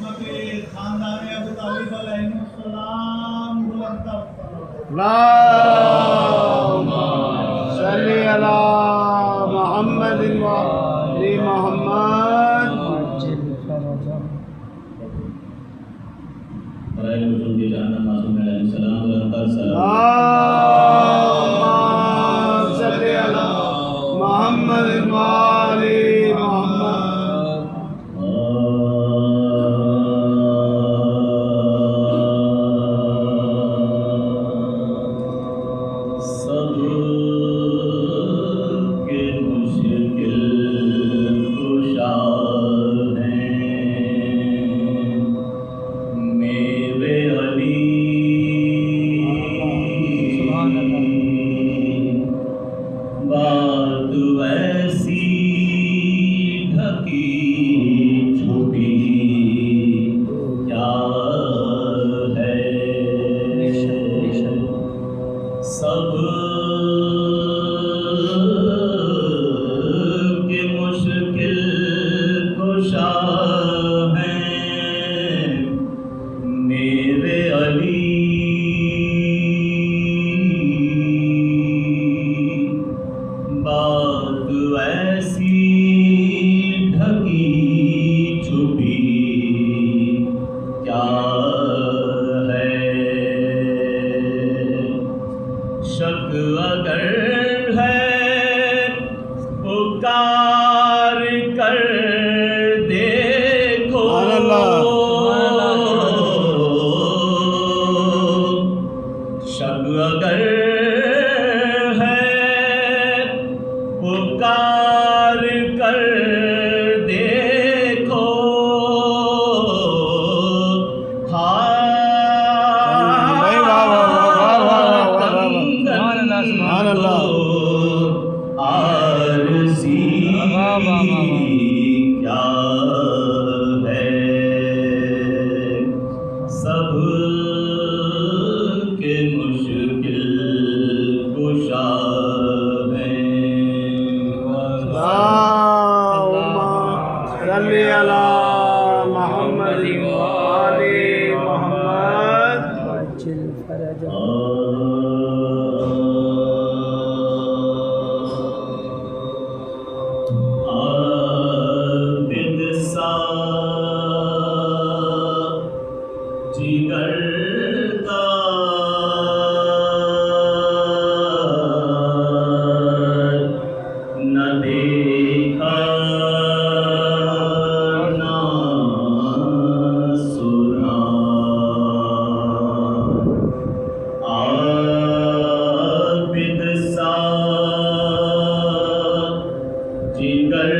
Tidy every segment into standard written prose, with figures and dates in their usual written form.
खिदमत खानदान अबू तालिब अलैहिस्सलाम बुलंद अल्लाहुम्मा सल्ली अला मुहम्मद व आलि मुहम्मद। अल्लाहुम्मा सल्ली अला मुहम्मद व आलि मुहम्मद। बात ऐसी ढकी छुपी क्या है, सब के मुश्किल कुशा हैं मेरे अली। बात ऐसी ढकी छुपी क्या है, शक अगर है पुकार कर देखो, शक अगर पुकार कर देखो, आरज़ी क्या है, सब के मुश्किल कुशा सल्ली अला मुहम्मद व आलि मुहम्मद। आबिद सा जिगर का न देखा ना सुना, आबिद सा जिगर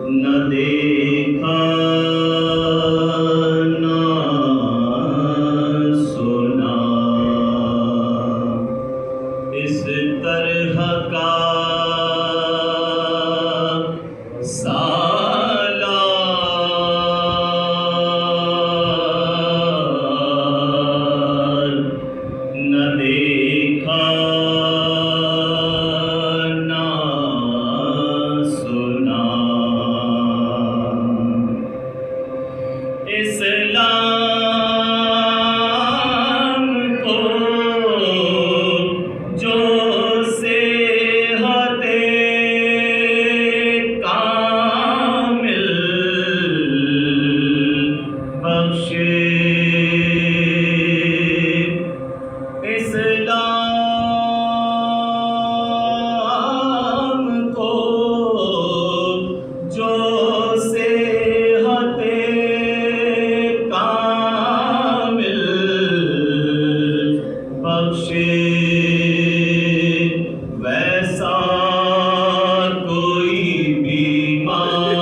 न देखा ना सुना, इस तरह का सालार न देखा ना सुना, इस्लाम को जो सेहते कामिल बख्शे, इस्लाम को जो सेहते कामिल बख्शे, वैसा कोई बीमार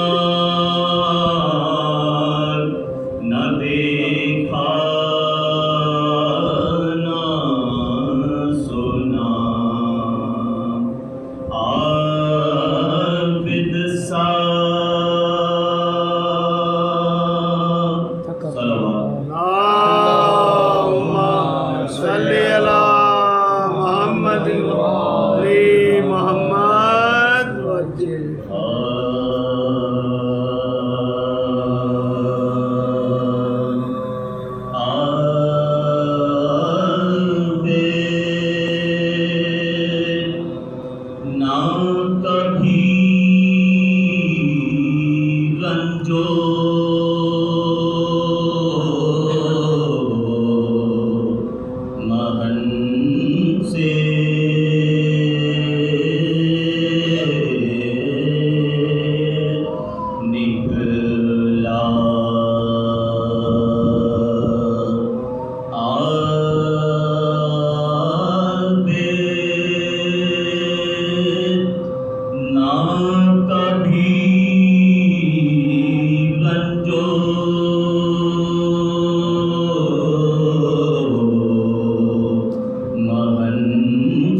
न देखा ना सुना, आबिद सा अल्लाहुम्मा सल्ली अला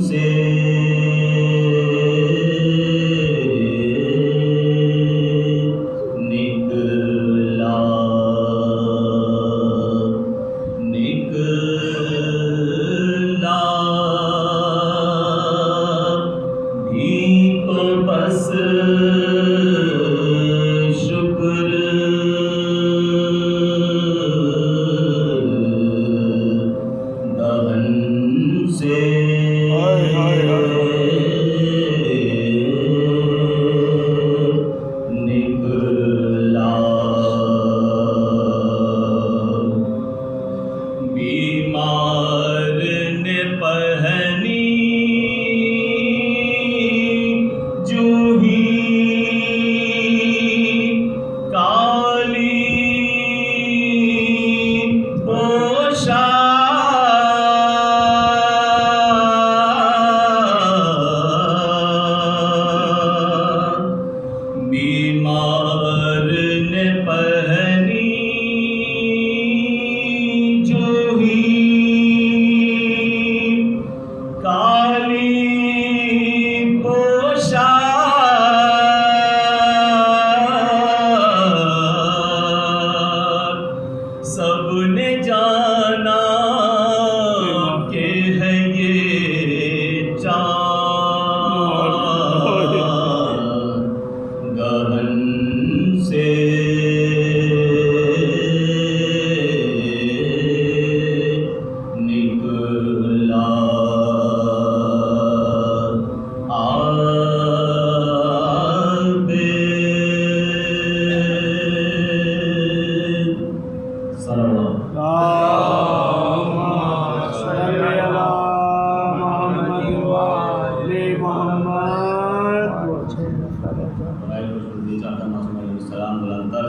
से निकला निकला भी तो बस शुक्र दहन से निकला बीमार ने पहनी जूही काली बीमार ने पहनी जूही काली पोशाक सबने जाना के है ये चाँद गहन से निकला आबे सल्लल्लाहु सलाम बुलंदर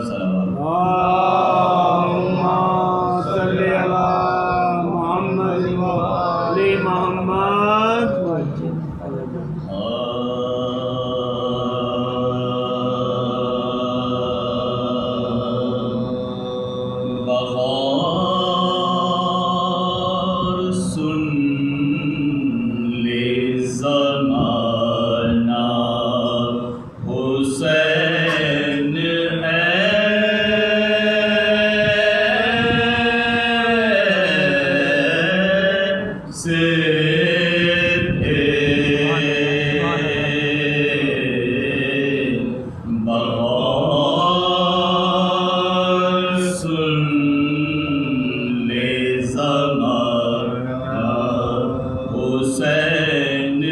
बग़ौर सुन ले ज़माना हुसैन से थे बग़ौर सुन ले ज़माना हुसैन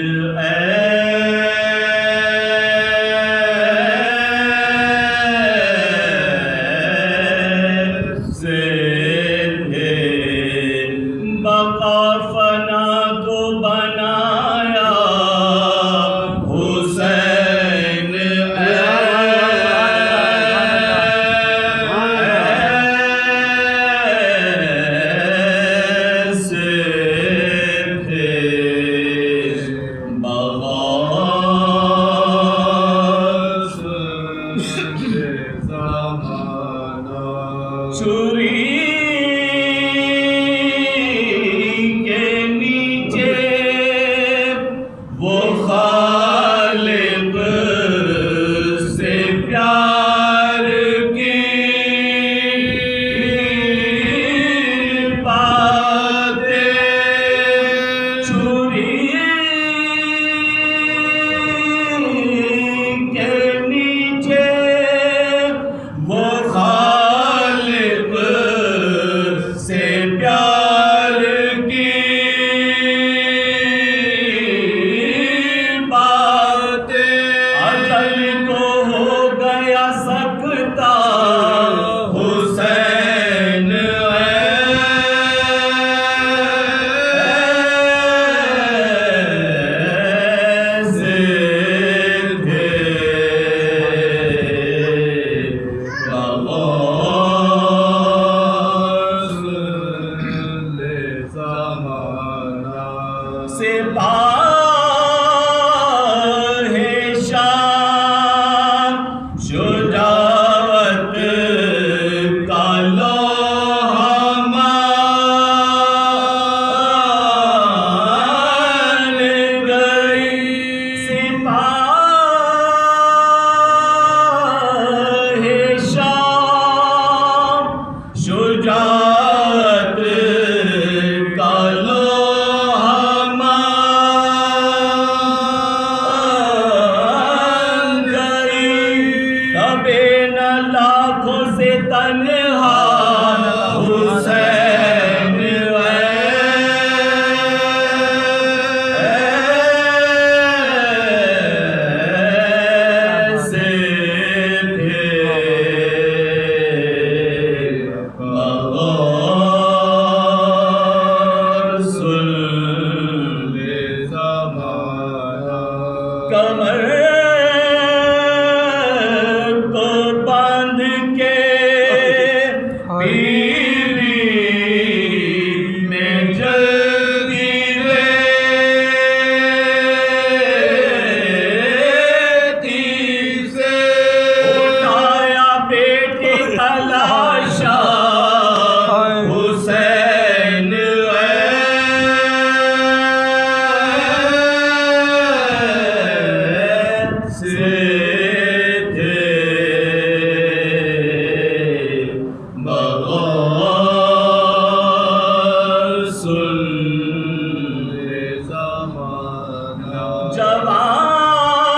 से थे बका फना को बनाया हुसैन से थे बग़ौर चूरी के नीचे वो खालिक से प्यार की बातें चूरी के नीचे वो खालिक से प्यार की बातें अजल को हो गया सकता हुसैन ऐसे थे से शाम शुजावत का लोहा मान कमर को बांध के पीली में जल्दी रेती से उठाया बेटी का लाशा हुसैन ऐसे थे मगर सुन ज़माना जवान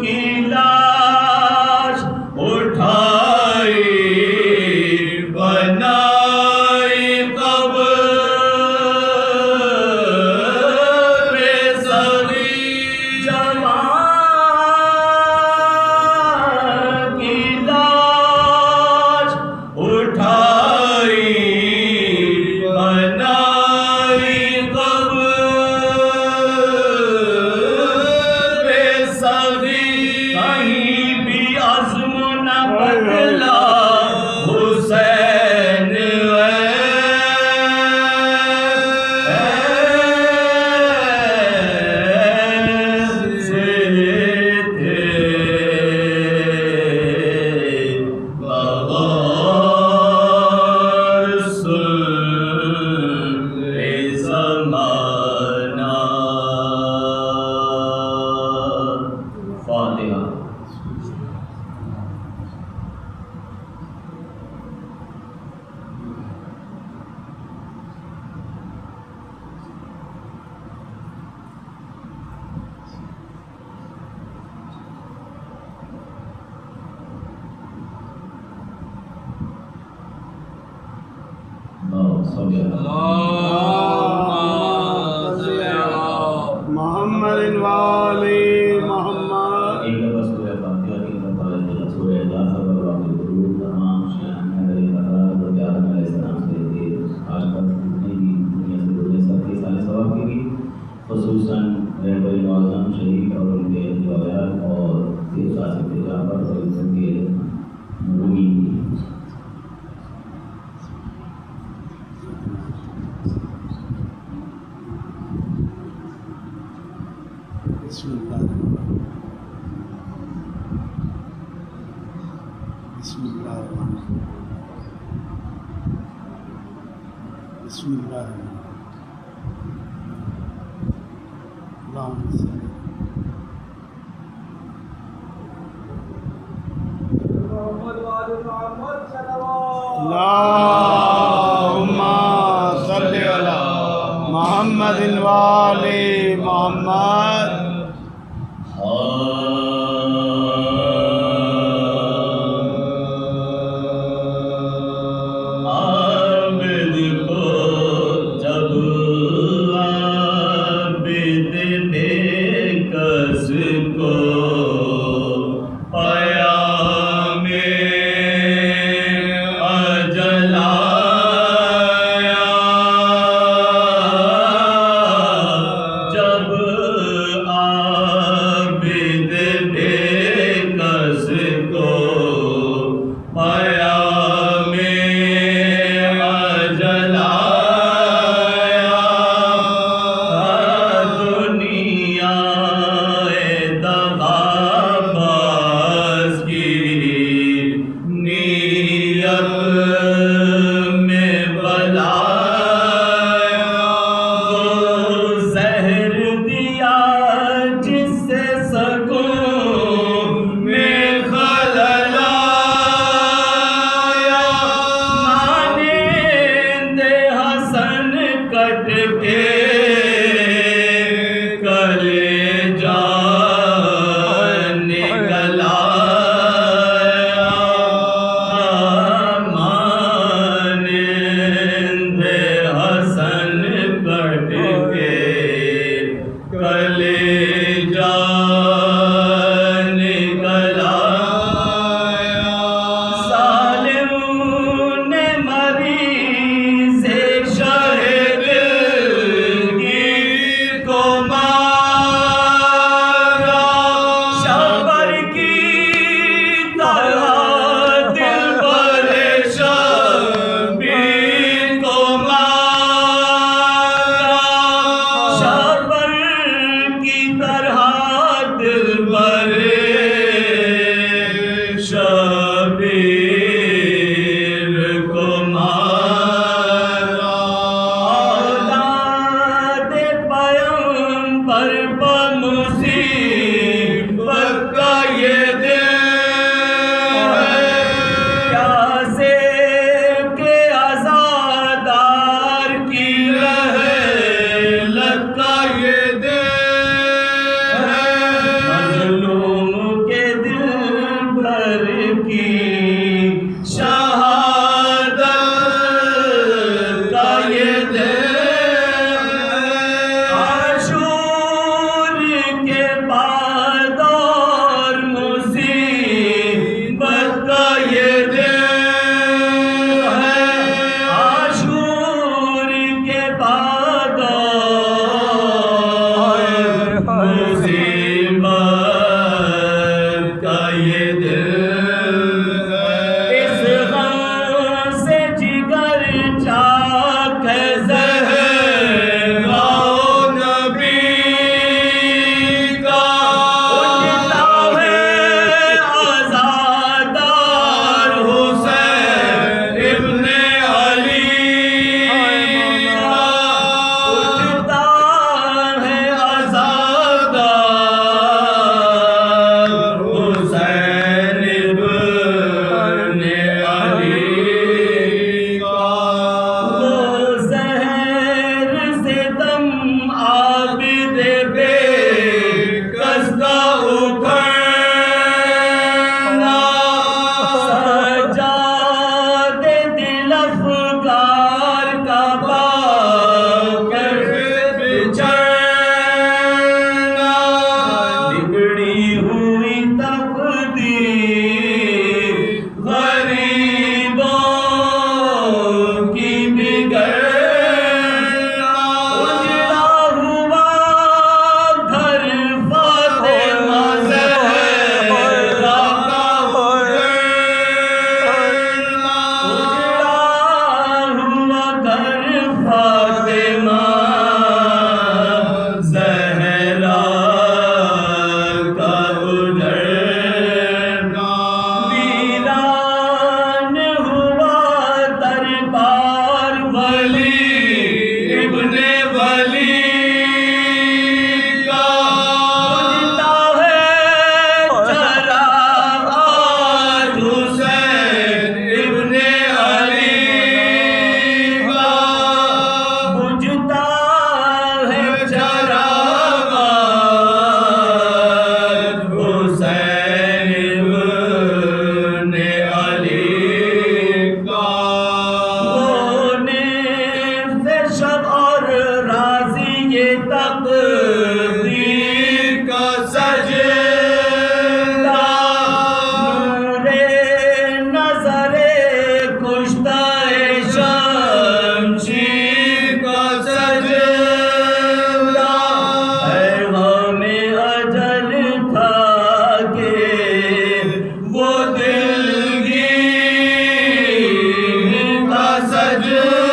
की लाश उठाई बनाई कब्र सगीर जवान की लाश उठाई बनाई कब्र सगीर कहीं भी अज़्म न बदला हुसैन ऐसे थे मगर सुन ज़माना। फातिहा। मोहम्मद वाले मोहम्मद एक दफा सूरह फातिहा की दफा सूरह इखलास और बाकी दुरूद तमाम शान नबी हज़रत और आदम अलैहिस्सलाम से लेके आज तक जितने भी दुनिया से गुजरे सबके साले सवाब की भी खुसूसन रहबर मुअज़्ज़म शहीद और उनके औलाद और फिर साथ जाफर और उनके रूमी बिस्मिल्लाह बिस्मिल्लाह बिस्मिल्लाह अल्लाहुम्मा सल्ली अला मोहम्मद वाले मोहम्मद आबिद को जब आबिद बेकस को पयामे अजल आया जब आबिद तकदीर का सजदा नूरे नजरे कुश्ताए शमशीर का सजदा है हमें अजल था के वो दिलगीर का सजदा